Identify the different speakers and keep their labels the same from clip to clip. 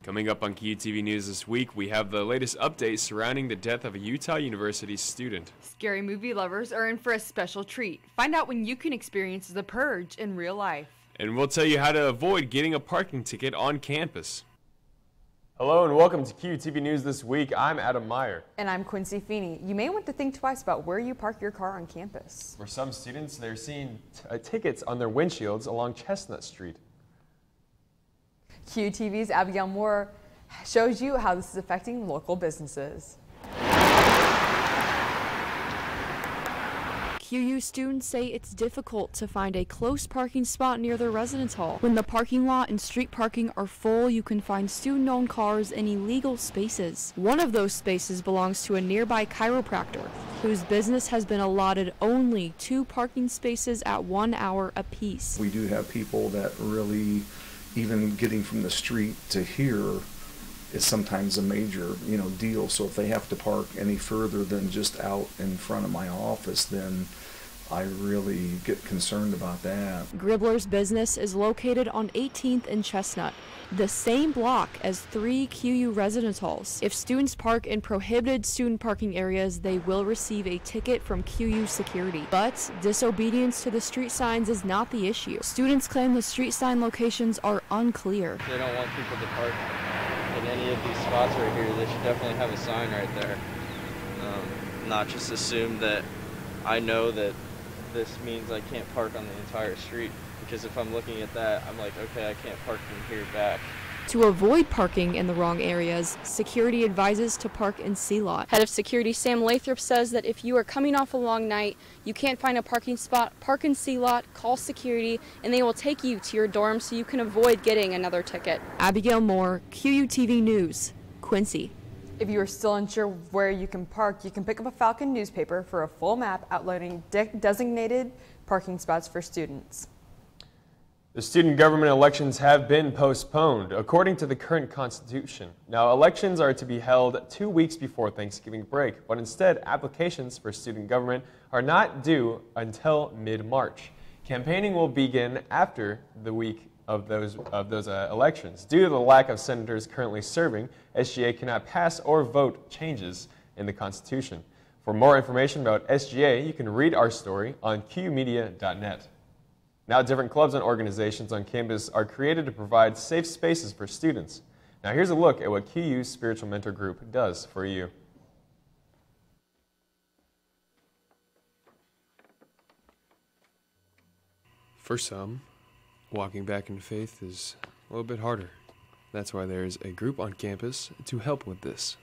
Speaker 1: Coming up on QUTV News this week, we have the latest updates surrounding the death of a Utah University student.
Speaker 2: Scary movie lovers are in for a special treat. Find out when you can experience The Purge in real life.
Speaker 1: And we'll tell you how to avoid getting a parking ticket on campus. Hello and welcome to QUTV News this week. I'm Adam Meyer.
Speaker 2: And I'm Quincy Feeney. You may want to think twice about where you park your car on campus.
Speaker 1: For some students, they're seeing tickets on their windshields along Chestnut Street.
Speaker 2: QUTV's Abigail Moore shows you how this is affecting local businesses.
Speaker 3: QU students say it's difficult to find a close parking spot near their residence hall. When the parking lot and street parking are full, you can find student-owned cars in illegal spaces. One of those spaces belongs to a nearby chiropractor, whose business has been allotted only 2 parking spaces at 1 hour apiece.
Speaker 4: We do have people that really, even getting from the street to here is sometimes a major, deal. So if they have to park any further than just out in front of my office, then I really get concerned about that.
Speaker 3: Gribbler's business is located on 18th and Chestnut, the same block as 3 QU residence halls. If students park in prohibited student parking areas, they will receive a ticket from QU security. But disobedience to the street signs is not the issue. Students claim the street sign locations are unclear.
Speaker 5: They don't want people to park in any of these spots right here. They should definitely have a sign right there. Not just assume that I know that this means I can't park on the entire street, because if I'm looking at that, I'm like, okay, I can't park from here back.
Speaker 3: To avoid parking in the wrong areas, security advises to park in C-Lot. Head of Security Sam Lathrop says that if you are coming off a long night, you can't find a parking spot, park in C-Lot, call security, and they will take you to your dorm so you can avoid getting another ticket. Abigail Moore, QUTV News, Quincy.
Speaker 2: If you are still unsure where you can park, you can pick up a Falcon newspaper for a full map outlining designated parking spots for students.
Speaker 1: The student government elections have been postponed, according to the current constitution. Now, elections are to be held 2 weeks before Thanksgiving break, but instead, applications for student government are not due until mid-March. Campaigning will begin after the week of those elections. Due to the lack of senators currently serving, SGA cannot pass or vote changes in the Constitution. For more information about SGA, you can read our story on qmedia.net. Now, different clubs and organizations on campus are created to provide safe spaces for students. Now, here's a look at what QU's Spiritual Mentor Group does for you. For some, walking back into faith is a little bit harder. That's why there's a group on campus to help with this.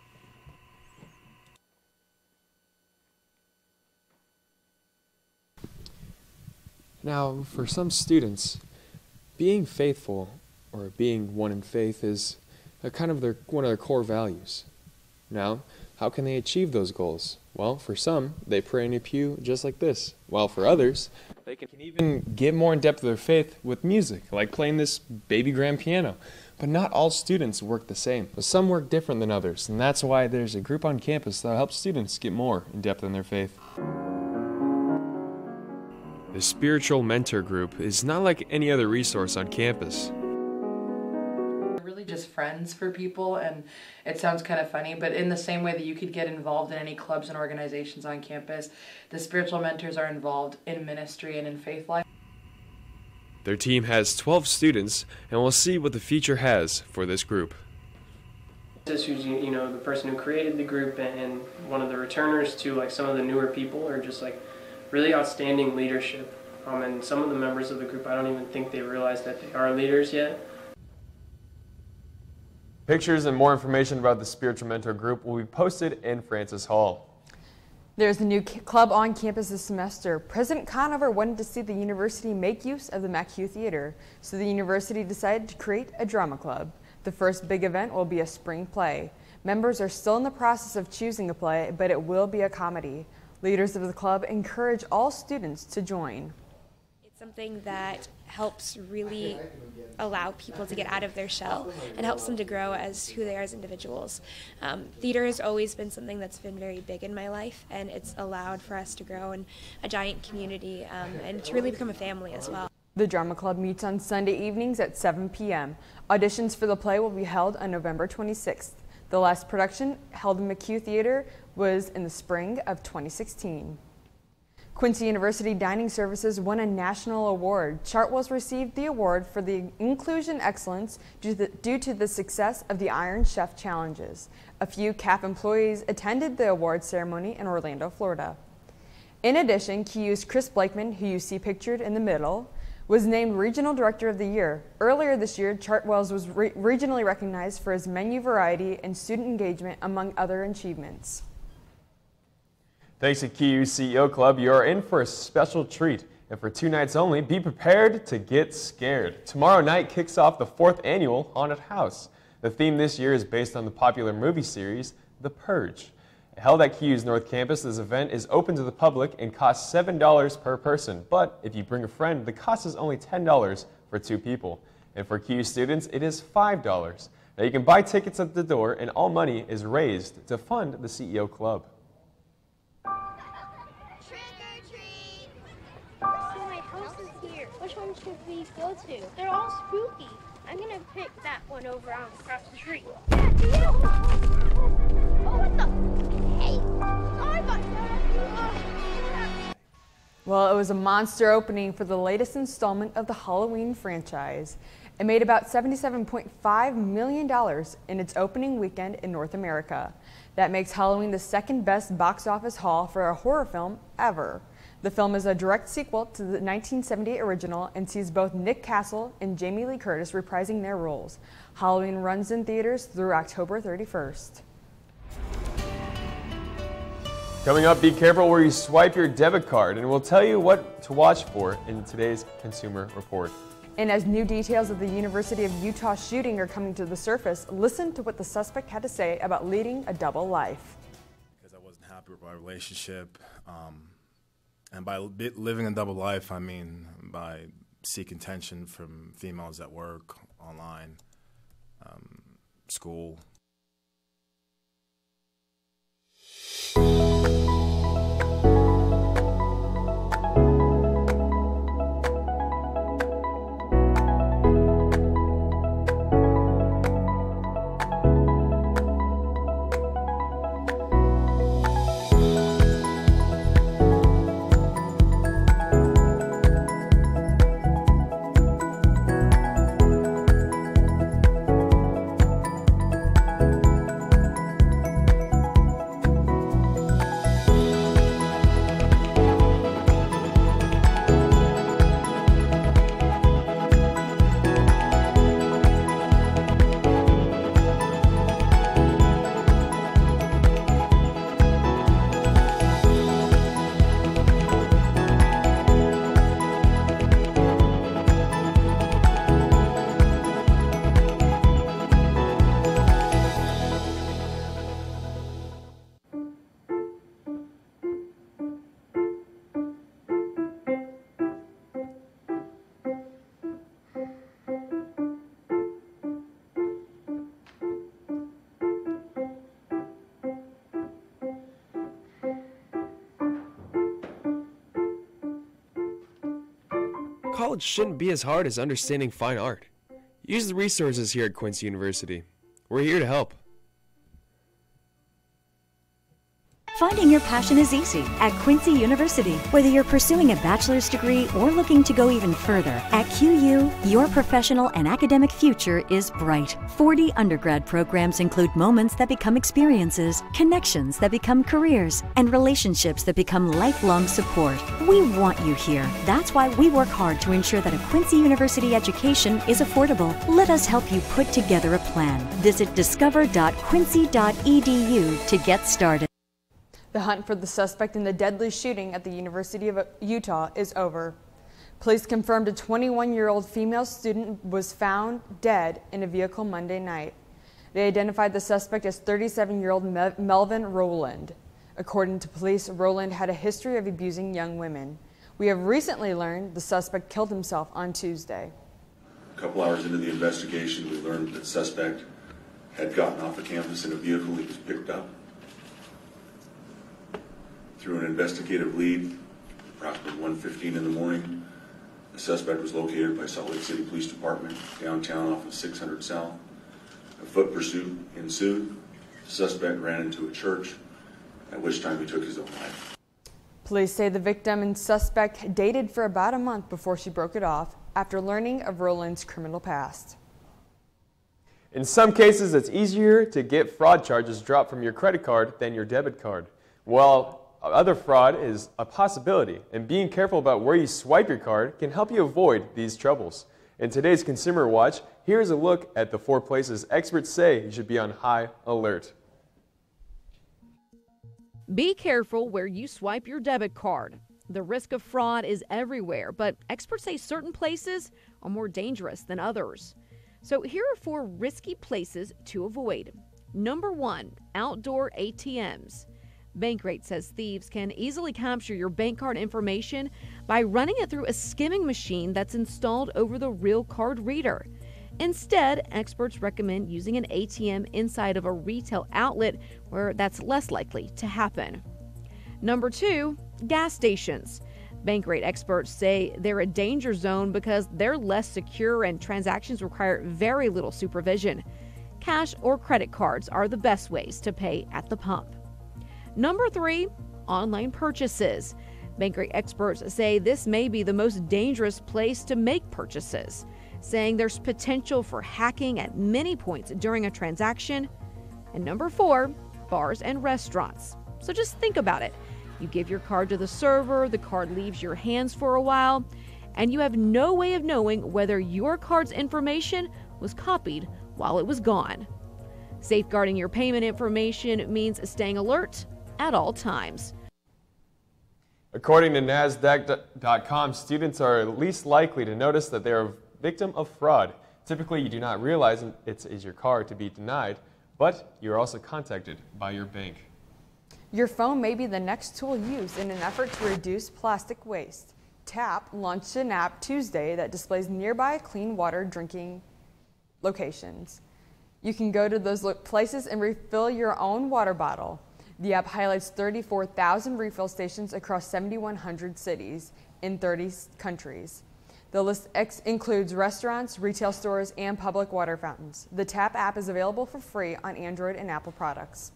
Speaker 1: Now, for some students, being faithful or being one in faith is one of their core values. Now, how can they achieve those goals? Well, for some, they pray in a pew just like this, while for others, they can even get more in depth with their faith with music, like playing this baby grand piano. But not all students work the same. Some work different than others, and that's why there's a group on campus that helps students get more in depth in their faith. The Spiritual Mentor Group is not like any other resource on campus.
Speaker 6: Just friends for people, and it sounds kind of funny, but in the same way that you could get involved in any clubs and organizations on campus, the spiritual mentors are involved in ministry and in faith life.
Speaker 1: Their team has 12 students, and we'll see what the future has for this group.
Speaker 7: This who's the person who created the group and one of the returners to like some of the newer people are just like really outstanding leadership. And some of the members of the group, I don't even think they realize that they are leaders yet.
Speaker 1: Pictures and more information about the Spiritual Mentor Group will be posted in Francis Hall.
Speaker 2: There's a new club on campus this semester. President Conover wanted to see the university make use of the MacHugh Theater, so the university decided to create a drama club. The first big event will be a spring play. Members are still in the process of choosing a play, but it will be a comedy. Leaders of the club encourage all students to join.
Speaker 8: Something that helps really allow people to get out of their shell and helps them to grow as who they are as individuals. Theater has always been something that's been very big in my life, and it's allowed for us to grow in a giant community and to really become a family as well.
Speaker 2: The drama club meets on Sunday evenings at 7 p.m. Auditions for the play will be held on November 26th. The last production, held in McHugh Theater, was in the spring of 2016. Quincy University Dining Services won a national award. Chartwell's received the award for the inclusion excellence due to the success of the Iron Chef Challenges. A few CAF employees attended the award ceremony in Orlando, Florida. In addition, QU's Chris Blakeman, who you see pictured in the middle, was named Regional Director of the Year. Earlier this year, Chartwell's was regionally recognized for its menu variety and student engagement, among other achievements.
Speaker 1: Thanks to QU CEO Club, you are in for a special treat. And for 2 nights only, be prepared to get scared. Tomorrow night kicks off the 4th annual Haunted House. The theme this year is based on the popular movie series, The Purge. Held at QU's North Campus, this event is open to the public and costs $7 per person. But if you bring a friend, the cost is only $10 for 2 people. And for QU students, it is $5. Now you can buy tickets at the door, and all money is raised to fund the CEO Club.
Speaker 9: Which one should we go to? They're all spooky. I'm gonna pick that one over on across the street. Yeah, do you? Oh, what the? Hey! Oh, I got
Speaker 2: Well, it was a monster opening for the latest installment of the Halloween franchise. It made about $77.5 million in its opening weekend in North America. That makes Halloween the 2nd best box office haul for a horror film ever. The film is a direct sequel to the 1978 original and sees both Nick Castle and Jamie Lee Curtis reprising their roles. Halloween runs in theaters through October 31st.
Speaker 1: Coming up, be careful where you swipe your debit card, and we'll tell you what to watch for in today's Consumer Report.
Speaker 2: And as new details of the University of Utah shooting are coming to the surface, listen to what the suspect had to say about leading a double life.
Speaker 10: Because I wasn't happy with my relationship. And by living a double life, I mean by seeking attention from females at work, online, school.
Speaker 11: College shouldn't be as hard as understanding fine art. Use the resources here at Quincy University. We're here to help.
Speaker 12: Finding your passion is easy at Quincy University. Whether you're pursuing a bachelor's degree or looking to go even further, at QU, your professional and academic future is bright. 40 undergrad programs include moments that become experiences, connections that become careers, and relationships that become lifelong support. We want you here. That's why we work hard to ensure that a Quincy University education is affordable. Let us help you put together a plan. Visit discover.quincy.edu to get started.
Speaker 2: The hunt for the suspect in the deadly shooting at the University of Utah is over. Police confirmed a 21-year-old female student was found dead in a vehicle Monday night. They identified the suspect as 37-year-old Melvin Rowland. According to police, Rowland had a history of abusing young women. We have recently learned the suspect killed himself on Tuesday.
Speaker 13: A couple hours into the investigation, we learned that the suspect had gotten off the campus in a vehicle he was picked up. Through an investigative lead, approximately 1:15 in the morning, the The suspect was located by Salt Lake City Police Department downtown off of 600 South. A foot pursuit ensued. The suspect ran into a church, at which time he took his own life.
Speaker 2: Police say the victim and suspect dated for about a month before she broke it off after learning of Roland's criminal past.
Speaker 1: In some cases, it's easier to get fraud charges dropped from your credit card than your debit card. While other fraud is a possibility, and being careful about where you swipe your card can help you avoid these troubles. In today's Consumer Watch, here's a look at the 4 places experts say you should be on high alert.
Speaker 14: Be careful where you swipe your debit card. The risk of fraud is everywhere, but experts say certain places are more dangerous than others. So here are 4 risky places to avoid. Number 1, outdoor ATMs. Bankrate says thieves can easily capture your bank card information by running it through a skimming machine that's installed over the real card reader. Instead, experts recommend using an ATM inside of a retail outlet where that's less likely to happen. Number 2, gas stations. Bankrate experts say they're a danger zone because they're less secure and transactions require very little supervision. Cash or credit cards are the best ways to pay at the pump. Number 3, online purchases. Bankrate experts say this may be the most dangerous place to make purchases, saying there's potential for hacking at many points during a transaction. And number 4, bars and restaurants. So just think about it. You give your card to the server, the card leaves your hands for a while, and you have no way of knowing whether your card's information was copied while it was gone. Safeguarding your payment information means staying alert at all times.
Speaker 1: According to NASDAQ.com, students are least likely to notice that they are a victim of fraud. Typically, you do not realize it is your card to be denied, but you're also contacted by your bank.
Speaker 2: Your phone may be the next tool used in an effort to reduce plastic waste. TAP launched an app Tuesday that displays nearby clean water drinking locations. You can go to those places and refill your own water bottle. The app highlights 34,000 refill stations across 7,100 cities in 30 countries. The list includes restaurants, retail stores, and public water fountains. The TAP app is available for free on Android and Apple products.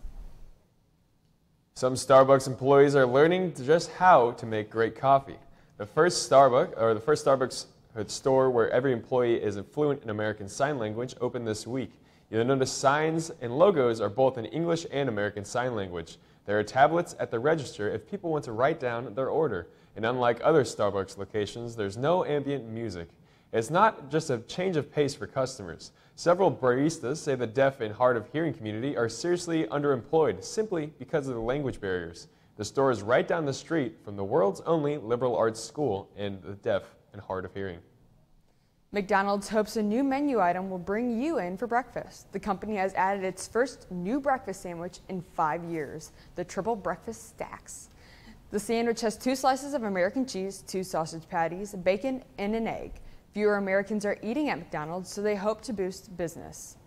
Speaker 1: Some Starbucks employees are learning just how to make great coffee. The first Starbucks store where every employee is fluent in American Sign Language opened this week. You'll notice signs and logos are both in English and American Sign Language. There are tablets at the register if people want to write down their order. And unlike other Starbucks locations, there's no ambient music. It's not just a change of pace for customers. Several baristas say the deaf and hard of hearing community are seriously underemployed simply because of the language barriers. The store is right down the street from the world's only liberal arts school in the deaf and hard of hearing.
Speaker 2: McDonald's hopes a new menu item will bring you in for breakfast. The company has added its first new breakfast sandwich in 5 years, the Triple Breakfast Stacks. The sandwich has 2 slices of American cheese, 2 sausage patties, bacon, and an egg. Fewer Americans are eating at McDonald's, so they hope to boost business.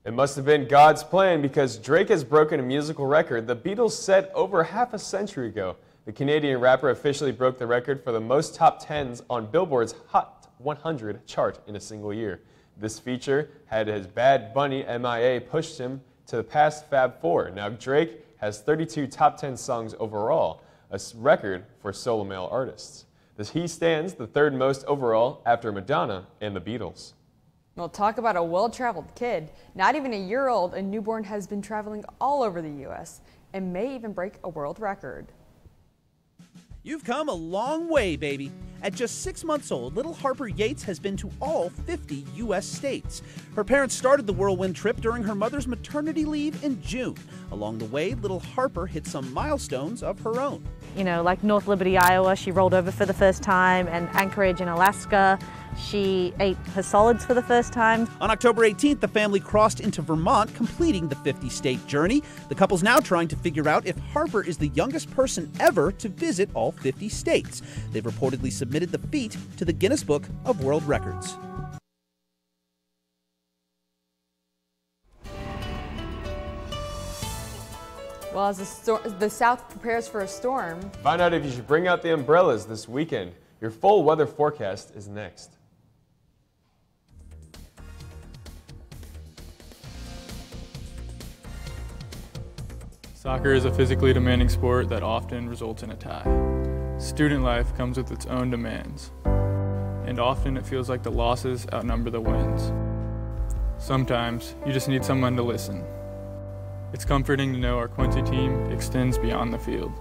Speaker 1: It must have been God's plan because Drake has broken a musical record the Beatles set over half a century ago. The Canadian rapper officially broke the record for the most top 10s on Billboard's Hot 100 chart in a single year. This feature had his Bad Bunny MIA pushed him to the past Fab Four. Now Drake has 32 top 10 songs overall, a record for solo male artists. He stands the 3rd most overall after Madonna and the Beatles.
Speaker 2: Well, talk about a well-traveled kid. Not even a year old, a newborn has been traveling all over the U.S. and may even break a world record.
Speaker 15: You've come a long way, baby. At just 6 months old, little Harper Gates has been to all 50 U.S. states. Her parents started the whirlwind trip during her mother's maternity leave in June. Along the way, little Harper hit some milestones of her own.
Speaker 16: You know, like North Liberty, Iowa, she rolled over for the first time, and Anchorage in Alaska, she ate her solids for the first time.
Speaker 15: On October 18th, the family crossed into Vermont, completing the 50-state journey. The couple's now trying to figure out if Harper is the youngest person ever to visit all 50 states. They've reportedly submitted the feat to the Guinness Book of World Records.
Speaker 2: Well, as the South prepares for a storm,
Speaker 1: find out if you should bring out the umbrellas this weekend. Your full weather forecast is next.
Speaker 17: Soccer is a physically demanding sport that often results in a tie. Student life comes with its own demands, and often it feels like the losses outnumber the wins. Sometimes you just need someone to listen. It's comforting to know our Quincy team extends beyond the field.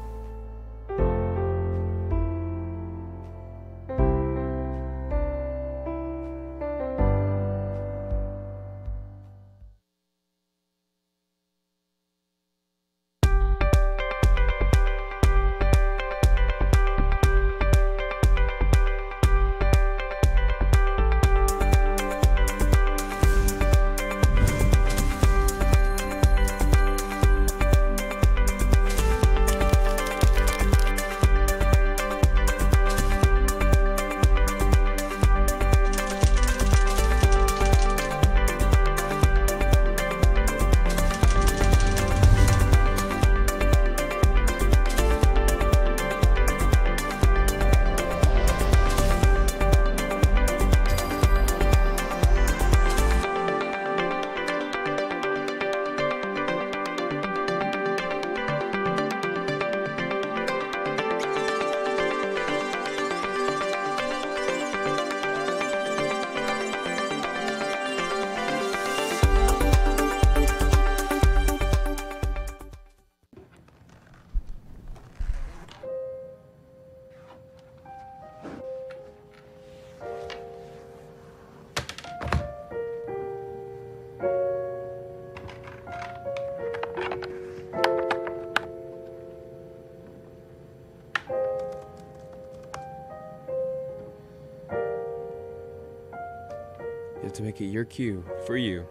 Speaker 11: You have to make it your cue for you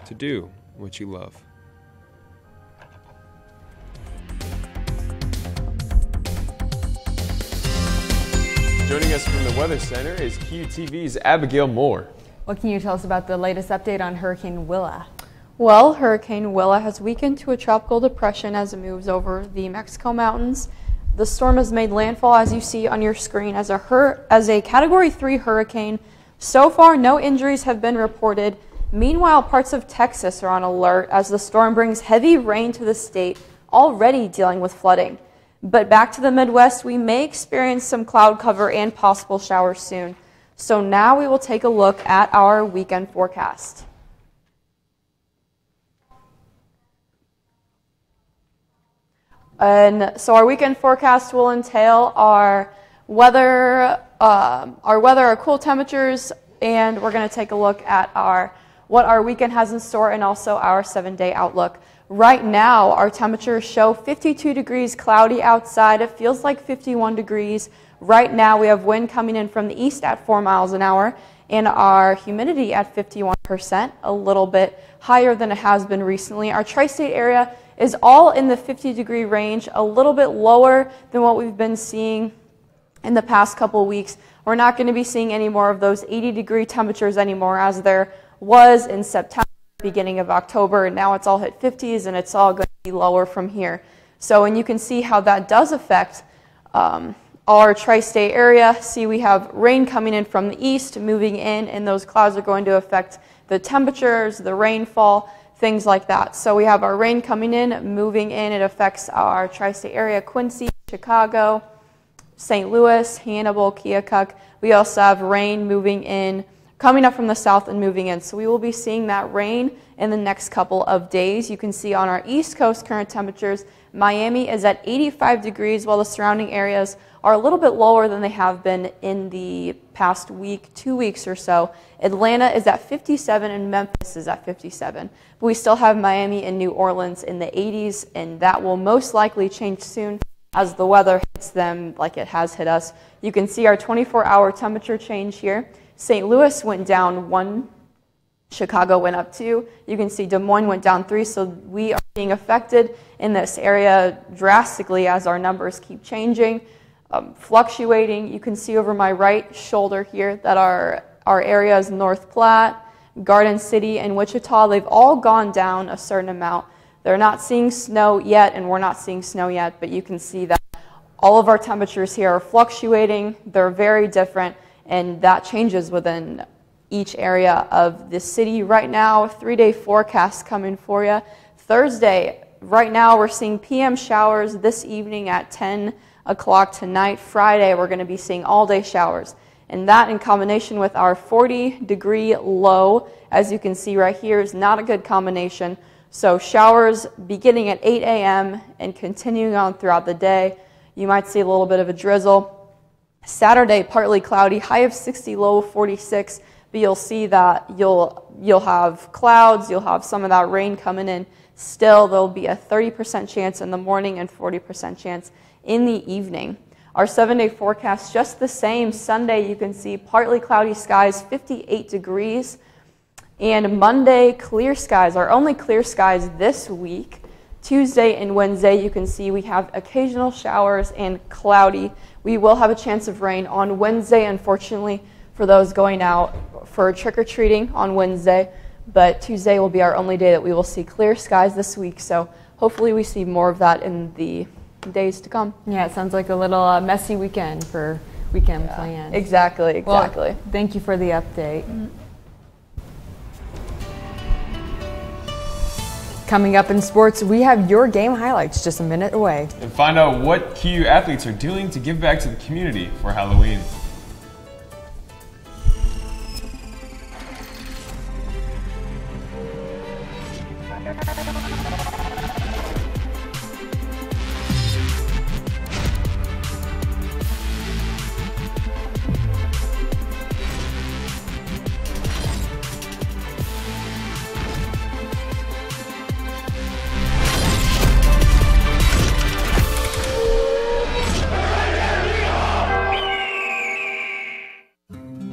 Speaker 11: to do what you love.
Speaker 1: Joining us from the Weather Center is QUTV's Abigail Moore.
Speaker 2: What can you tell us about the latest update on Hurricane Willa?
Speaker 18: Well, Hurricane Willa has weakened to a tropical depression as it moves over the Mexico mountains. The storm has made landfall, as you see on your screen, as a Category 3 hurricane. So far, no injuries have been reported. Meanwhile, parts of Texas are on alert as the storm brings heavy rain to the state, already dealing with flooding. But back to the Midwest, we may experience some cloud cover and possible showers soon. So now we will take a look at our weekend forecast. And so our weekend forecast will entail our weather, our cool temperatures, and we're going to take a look at what our weekend has in store and also our 7-day outlook. Right now, our temperatures show 52 degrees, cloudy outside. It feels like 51 degrees. Right now, we have wind coming in from the east at 4 miles an hour, and our humidity at 51%, a little bit higher than it has been recently. Our tri-state area is all in the 50-degree range, a little bit lower than what we've been seeing in the past couple weeks. We're not going to be seeing any more of those 80-degree temperatures anymore, as there was in September, beginning of October, and now it's all hit 50s, and it's all going to be lower from here. So, and you can see how that does affect our tri-state area. See, we have rain coming in from the east, moving in, and those clouds are going to affect the temperatures, the rainfall, things like that. So we have our rain coming in, moving in. It affects our tri-state area, Quincy, Chicago, St. Louis, Hannibal, Keokuk. We also have rain moving in, coming up from the south and moving in. So we will be seeing that rain in the next couple of days. You can see on our East Coast current temperatures, Miami is at 85 degrees, while the surrounding areas are a little bit lower than they have been in the past week, 2 weeks or so. Atlanta is at 57 and Memphis is at 57. But we still have Miami and New Orleans in the 80s, and that will most likely change soon as the weather hits them like it has hit us. You can see our 24-hour temperature change here. St. Louis went down 1, Chicago went up 2. You can see Des Moines went down 3, so we are being affected in this area drastically as our numbers keep changing, fluctuating. You can see over my right shoulder here that our areas, North Platte, Garden City, and Wichita, they've all gone down a certain amount. They're not seeing snow yet, and we're not seeing snow yet, but you can see that All of our temperatures here are fluctuating. They're very different, and that changes within each area of the city. Right now, 3-day forecast coming for you. Thursday, right now we're seeing PM showers this evening at 10 o'clock tonight. Friday, we're going to be seeing all-day showers. And that in combination with our 40-degree low, as you can see right here, is not a good combination. So showers beginning at 8 a.m. and continuing on throughout the day. You might see a little bit of a drizzle. Saturday, partly cloudy, high of 60, low of 46. But you'll see that you'll have clouds, you'll have some of that rain coming in. Still, there'll be a 30% chance in the morning and 40% chance in the evening. Our 7-day forecast, just the same. Sunday, you can see partly cloudy skies, 58 degrees. And Monday, clear skies, our only clear skies this week. Tuesday and Wednesday, you can see we have occasional showers and cloudy. We will have a chance of rain on Wednesday, unfortunately, for those going out for trick-or-treating on Wednesday. But Tuesday will be our only day that we will see clear skies this week. So hopefully we see more of that in the days to come.
Speaker 2: Yeah, it sounds like a little messy weekend for weekend plans.
Speaker 18: Exactly.
Speaker 2: Well, thank you for the update. Coming up in sports, we have your game highlights just a minute away.
Speaker 1: And find out what QU athletes are doing to give back to the community for Halloween.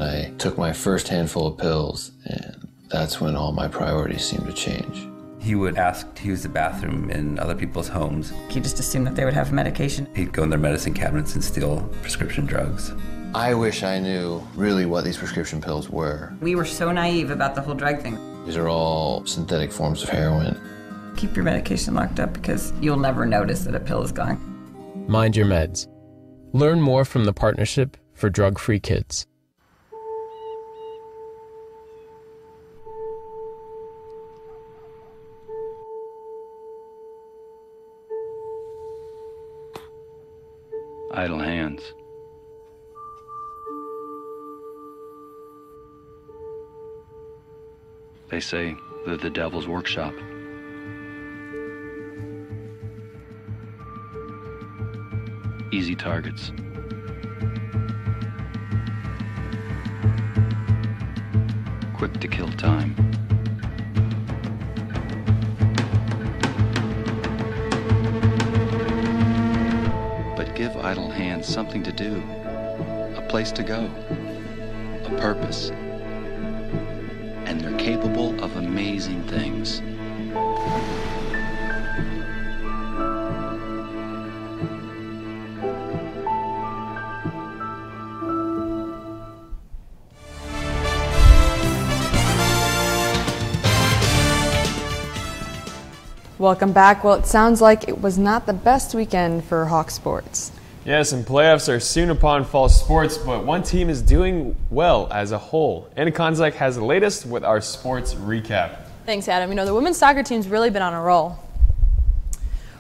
Speaker 19: I took my first handful of pills, and that's when all my priorities seemed to change.
Speaker 20: He would ask to use the bathroom in other people's homes.
Speaker 21: He just assumed that they would have medication.
Speaker 20: He'd go in their medicine cabinets and steal prescription drugs.
Speaker 19: I wish I knew really what these prescription pills were.
Speaker 21: We were so naive about the whole drug thing.
Speaker 19: These are all synthetic forms of heroin.
Speaker 21: Keep your medication locked up because you'll never notice that a pill is gone.
Speaker 22: Mind your meds. Learn more from the Partnership for Drug-Free Kids.
Speaker 23: Idle hands. They say they're the devil's workshop. Easy targets. Quick to kill time. But give idle hands something to do, a place to go, a purpose. And they're capable of amazing things.
Speaker 2: Welcome back. Well, it sounds like it was not the best weekend for Hawk sports.
Speaker 1: Yes, and playoffs are soon upon fall sports, but one team is doing well as a whole. Anna Konzak has the latest with our sports recap.
Speaker 3: Thanks, Adam. You know, the women's soccer team's really been on a roll.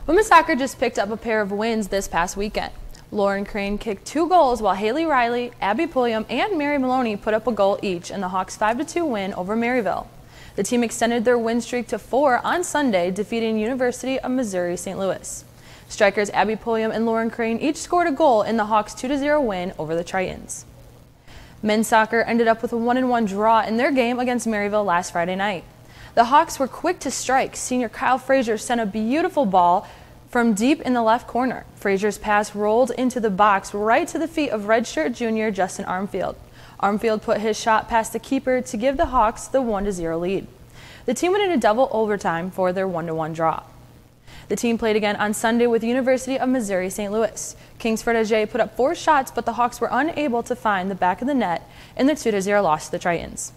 Speaker 3: Women's soccer just picked up a pair of wins this past weekend. Lauren Crane kicked 2 goals while Haley Riley, Abby Pulliam, and Mary Maloney put up a goal each in the Hawks' 5-2 win over Maryville. The team extended their win streak to 4 on Sunday, defeating University of Missouri St. Louis. Strikers Abby Pulliam and Lauren Crane each scored a goal in the Hawks' 2-0 win over the Tritons. Men's soccer ended up with a 1-1 draw in their game against Maryville last Friday night. The Hawks were quick to strike. Senior Kyle Frazier sent a beautiful ball from deep in the left corner. Frazier's pass rolled into the box right to the feet of redshirt junior Justin Armfield. Armfield put his shot past the keeper to give the Hawks the 1-0 lead. The team went into double overtime for their 1-1 draw. The team played again on Sunday with University of Missouri St. Louis. Kingsford Ajay put up 4 shots, but the Hawks were unable to find the back of the net in their 2-0 loss to the Tritons.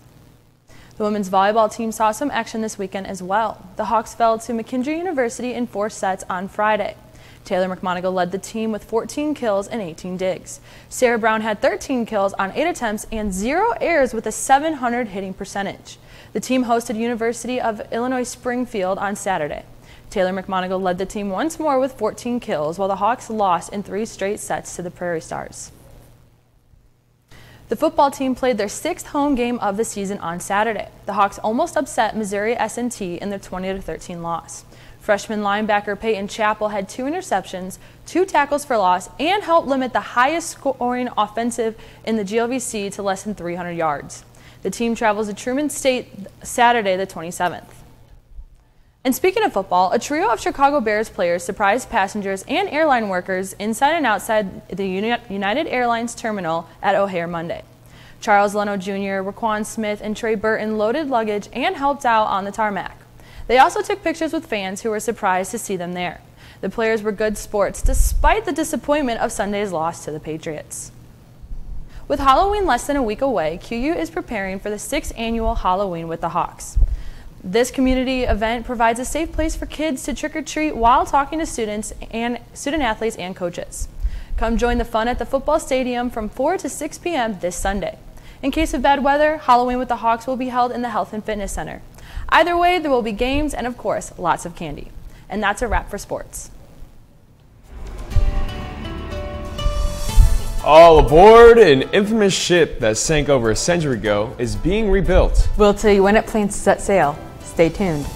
Speaker 3: The women's volleyball team saw some action this weekend as well. The Hawks fell to McKendree University in 4 sets on Friday.
Speaker 4: Taylor McMonagle led the team with 14 kills and 18 digs. Sarah Brown had 13 kills on 8 attempts and 0 errors with a .700 hitting percentage. The team hosted University of Illinois Springfield on Saturday. Taylor McMonagle led the team once more with 14 kills, while the Hawks lost in 3 straight sets to the Prairie Stars. The football team played their 6th home game of the season on Saturday. The Hawks almost upset Missouri S&T in their 20-13 loss. Freshman linebacker Peyton Chappell had 2 interceptions, 2 tackles for loss, and helped limit the highest scoring offensive in the GLVC to less than 300 yards. The team travels to Truman State Saturday the 27th. And speaking of football, a trio of Chicago Bears players surprised passengers and airline workers inside and outside the United Airlines terminal at O'Hare Monday. Charles Leno Jr., Raquan Smith, and Trey Burton loaded luggage and helped out on the tarmac. They also took pictures with fans who were surprised to see them there. The players were good sports despite the disappointment of Sunday's loss to the Patriots. With Halloween less than a week away, QU is preparing for the 6th annual Halloween with the Hawks. This community event provides a safe place for kids to trick-or-treat while talking to student athletes and coaches. Come join the fun at the football stadium from 4 to 6 p.m. this Sunday. In case of bad weather, Halloween with the Hawks will be held in the Health and Fitness Center. Either way, there will be games and, of course, lots of candy. And that's a wrap for sports.
Speaker 1: All aboard! An infamous ship that sank over a century ago is being rebuilt.
Speaker 2: We'll tell you when it plans to set sail. Stay tuned.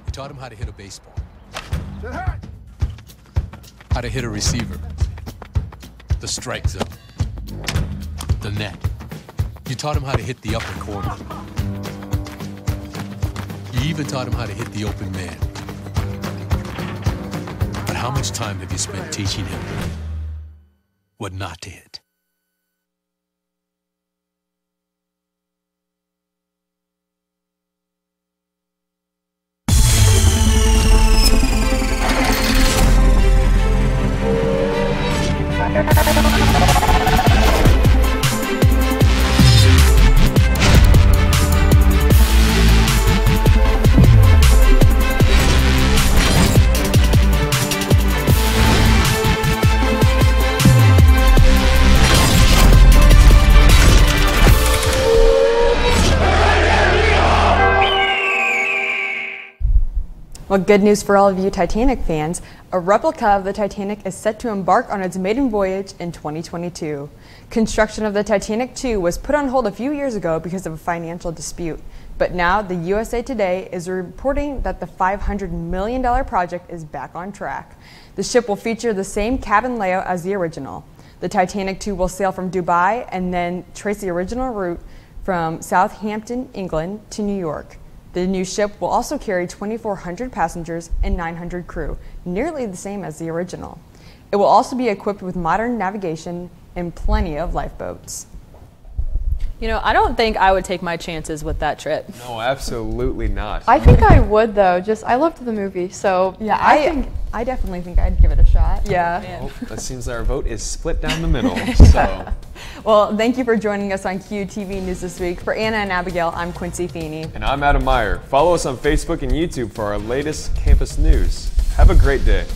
Speaker 5: You taught him how to hit a baseball, how to hit a receiver, the strike zone, the net. You taught him how to hit the upper corner. You even taught him how to hit the open man. But how much time have you spent teaching him what not to hit?
Speaker 2: Well, good news for all of you Titanic fans. A replica of the Titanic is set to embark on its maiden voyage in 2022. Construction of the Titanic II was put on hold a few years ago because of a financial dispute. But now the USA Today is reporting that the $500 million project is back on track. The ship will feature the same cabin layout as the original. The Titanic II will sail from Dubai and then trace the original route from Southampton, England to New York. The new ship will also carry 2,400 passengers and 900 crew, nearly the same as the original. It will also be equipped with modern navigation and plenty of lifeboats.
Speaker 4: You know, I don't think I would take my chances with that trip.
Speaker 1: No, absolutely not.
Speaker 18: I think I would though. I loved the movie, so
Speaker 2: yeah, I definitely think I'd give it a shot.
Speaker 18: Yeah.
Speaker 1: Well, it seems our vote is split down the middle. So.
Speaker 2: Well, thank you for joining us on QUTV News This Week. For Anna and Abigail, I'm Quincy Feeney.
Speaker 1: And I'm Adam Meyer. Follow us on Facebook and YouTube for our latest campus news. Have a great day.